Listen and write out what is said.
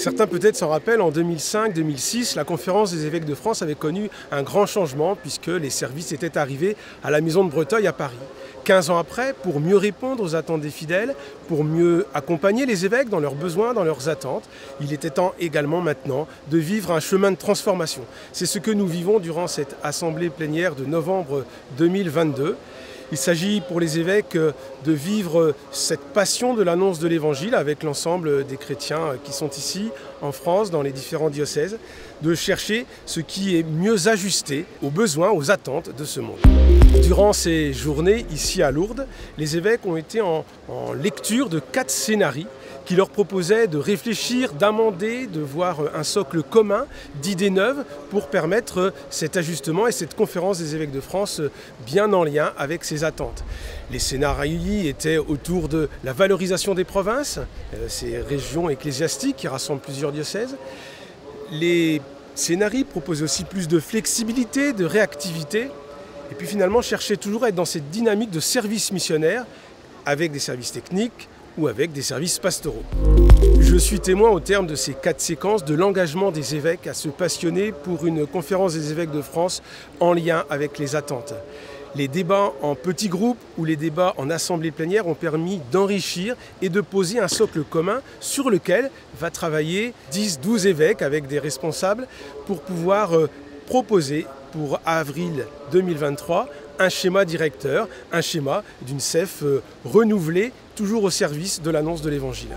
Certains peut-être s'en rappellent, en 2005-2006, la conférence des évêques de France avait connu un grand changement puisque les services étaient arrivés à la maison de Breteuil à Paris. 15 ans après, pour mieux répondre aux attentes des fidèles, pour mieux accompagner les évêques dans leurs besoins, dans leurs attentes, il était temps également maintenant de vivre un chemin de transformation. C'est ce que nous vivons durant cette assemblée plénière de novembre 2022. Il s'agit pour les évêques de vivre cette passion de l'annonce de l'Évangile avec l'ensemble des chrétiens qui sont ici en France, dans les différents diocèses, de chercher ce qui est mieux ajusté aux besoins, aux attentes de ce monde. Durant ces journées, ici à Lourdes, les évêques ont été en lecture de 4 scénarios qui leur proposaient de réfléchir, d'amender, de voir un socle commun d'idées neuves pour permettre cet ajustement et cette conférence des évêques de France bien en lien avec ces attentes. Les scénarios étaient autour de la valorisation des provinces, ces régions ecclésiastiques qui rassemblent plusieurs diocèses. Les scénarios proposaient aussi plus de flexibilité, de réactivité, et puis finalement cherchaient toujours à être dans cette dynamique de service missionnaire avec des services techniques, ou avec des services pastoraux. Je suis témoin au terme de ces 4 séquences de l'engagement des évêques à se passionner pour une conférence des évêques de France en lien avec les attentes. Les débats en petits groupes ou les débats en assemblée plénière ont permis d'enrichir et de poser un socle commun sur lequel va travailler 10-12 évêques avec des responsables pour pouvoir proposer pour avril 2023 un schéma directeur, un schéma d'une CEF renouvelée, toujours au service de l'annonce de l'Évangile.